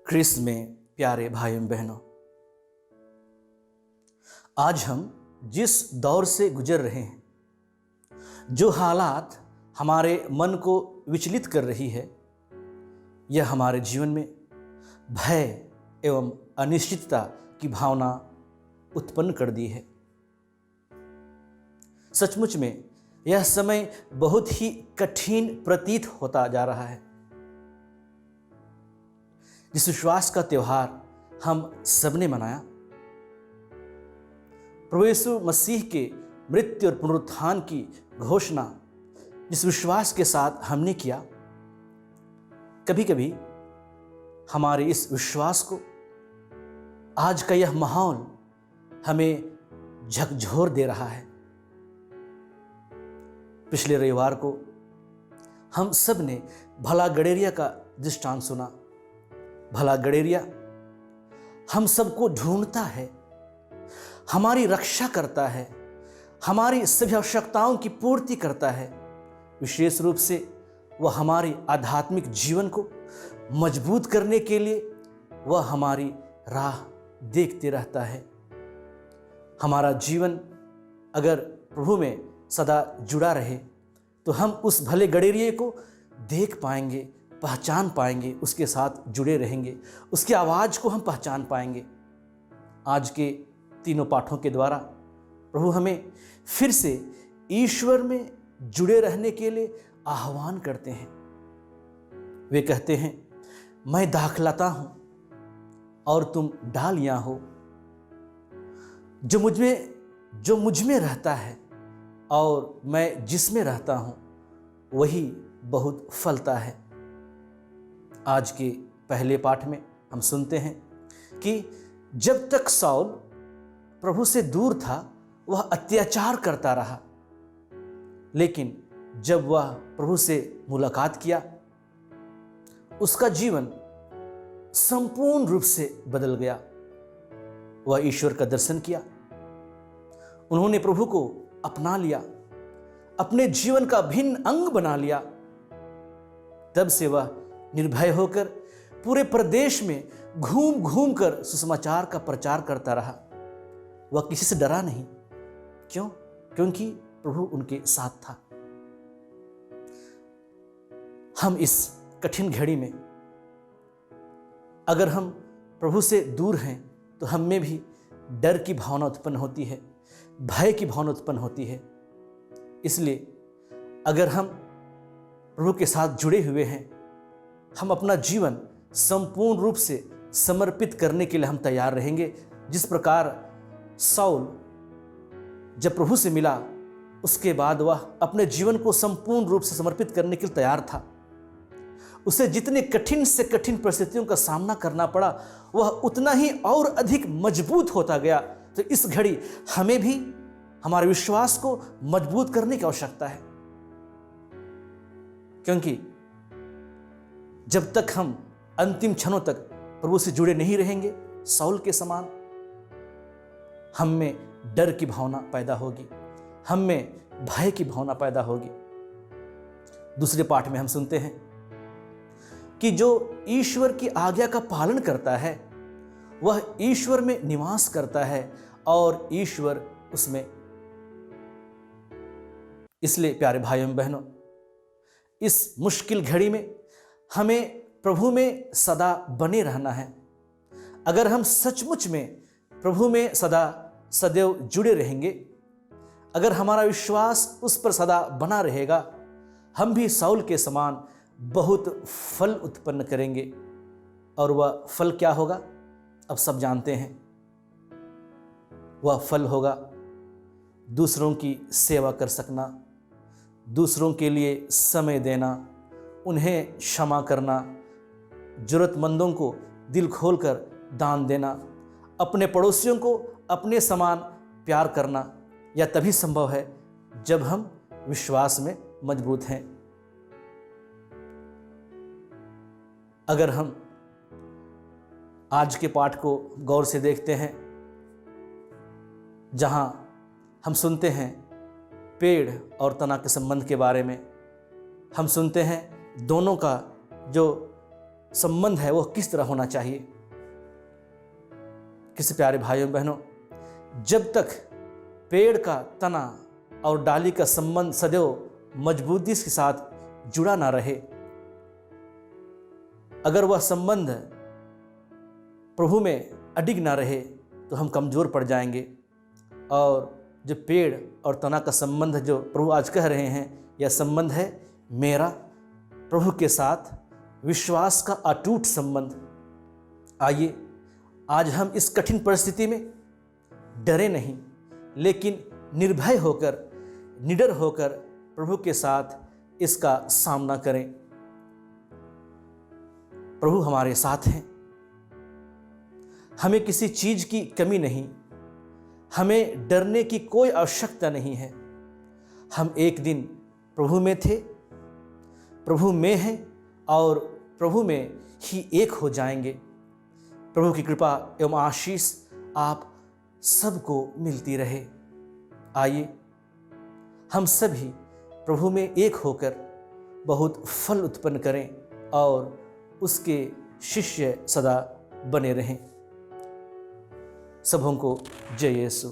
ख्रिस्त में प्यारे भाइयों बहनों, आज हम जिस दौर से गुजर रहे हैं, जो हालात हमारे मन को विचलित कर रही है, यह हमारे जीवन में भय एवं अनिश्चितता की भावना उत्पन्न कर दी है। सचमुच में यह समय बहुत ही कठिन प्रतीत होता जा रहा है। जिस विश्वास का त्योहार हम सबने मनाया, प्रभु यीशु मसीह के मृत्यु और पुनरुत्थान की घोषणा जिस विश्वास के साथ हमने किया, कभी कभी हमारे इस विश्वास को आज का यह माहौल हमें झकझोर दे रहा है। पिछले रविवार को हम सब ने भला गडेरिया का दृष्टांत सुना। भला गडेरिया हम सबको ढूंढता है, हमारी रक्षा करता है, हमारी सभी आवश्यकताओं की पूर्ति करता है। विशेष रूप से वह हमारी आध्यात्मिक जीवन को मजबूत करने के लिए वह हमारी राह देखते रहता है। हमारा जीवन अगर प्रभु में सदा जुड़ा रहे तो हम उस भले गडेरिये को देख पाएंगे, पहचान पाएंगे, उसके साथ जुड़े रहेंगे, उसकी आवाज़ को हम पहचान पाएंगे। आज के तीनों पाठों के द्वारा प्रभु हमें फिर से ईश्वर में जुड़े रहने के लिए आह्वान करते हैं। वे कहते हैं, मैं दाखलता हूं और तुम डालियां हो। जो मुझ में रहता है और मैं जिसमें रहता हूं, वही बहुत फलता है। आज के पहले पाठ में हम सुनते हैं कि जब तक शाऊल प्रभु से दूर था, वह अत्याचार करता रहा, लेकिन जब वह प्रभु से मुलाकात किया, उसका जीवन संपूर्ण रूप से बदल गया। वह ईश्वर का दर्शन किया, उन्होंने प्रभु को अपना लिया, अपने जीवन का भिन्न अंग बना लिया। तब से वह निर्भय होकर पूरे प्रदेश में घूम घूम कर सुसमाचार का प्रचार करता रहा। वह किसी से डरा नहीं। क्यों? क्योंकि प्रभु उनके साथ था। हम इस कठिन घड़ी में अगर हम प्रभु से दूर हैं तो हम में भी डर की भावना उत्पन्न होती है, भय की भावना उत्पन्न होती है। इसलिए अगर हम प्रभु के साथ जुड़े हुए हैं, हम अपना जीवन संपूर्ण रूप से समर्पित करने के लिए हम तैयार रहेंगे। जिस प्रकार शाऊल जब प्रभु से मिला, उसके बाद वह अपने जीवन को संपूर्ण रूप से समर्पित करने के लिए तैयार था। उसे जितने कठिन से कठिन परिस्थितियों का सामना करना पड़ा, वह उतना ही और अधिक मजबूत होता गया। तो इस घड़ी हमें भी हमारे विश्वास को मजबूत करने की आवश्यकता है, क्योंकि जब तक हम अंतिम क्षणों तक प्रभु से जुड़े नहीं रहेंगे, शाऊल के समान, हम में डर की भावना पैदा होगी, हम में भय की भावना पैदा होगी। दूसरे पाठ में हम सुनते हैं कि जो ईश्वर की आज्ञा का पालन करता है, वह ईश्वर में निवास करता है और ईश्वर उसमें। इसलिए प्यारे भाइयों बहनों, इस मुश्किल घड़ी में हमें प्रभु में सदा बने रहना है। अगर हम सचमुच में प्रभु में सदा सदैव जुड़े रहेंगे, अगर हमारा विश्वास उस पर सदा बना रहेगा, हम भी शाऊल के समान बहुत फल उत्पन्न करेंगे। और वह फल क्या होगा, अब सब जानते हैं। वह फल होगा दूसरों की सेवा कर सकना, दूसरों के लिए समय देना, उन्हें क्षमा करना, जरूरतमंदों को दिल खोलकर दान देना, अपने पड़ोसियों को अपने समान प्यार करना। यह तभी संभव है जब हम विश्वास में मजबूत हैं। अगर हम आज के पाठ को गौर से देखते हैं, जहां हम सुनते हैं पेड़ और तना के संबंध के बारे में, हम सुनते हैं दोनों का जो संबंध है वह किस तरह होना चाहिए। किसी प्यारे भाइयों बहनों, जब तक पेड़ का तना और डाली का संबंध सदैव मजबूती के साथ जुड़ा ना रहे, अगर वह संबंध प्रभु में अडिग ना रहे तो हम कमज़ोर पड़ जाएंगे। और जो पेड़ और तना का संबंध जो प्रभु आज कह रहे हैं, यह संबंध है मेरा प्रभु के साथ विश्वास का अटूट संबंध। आइए आज हम इस कठिन परिस्थिति में डरे नहीं, लेकिन निर्भय होकर, निडर होकर प्रभु के साथ इसका सामना करें। प्रभु हमारे साथ हैं, हमें किसी चीज की कमी नहीं, हमें डरने की कोई आवश्यकता नहीं है। हम एक दिन प्रभु में थे, प्रभु में हैं और प्रभु में ही एक हो जाएंगे। प्रभु की कृपा एवं आशीष आप सबको मिलती रहे। आइए हम सभी प्रभु में एक होकर बहुत फल उत्पन्न करें और उसके शिष्य सदा बने रहें। सबों को जय यीशु।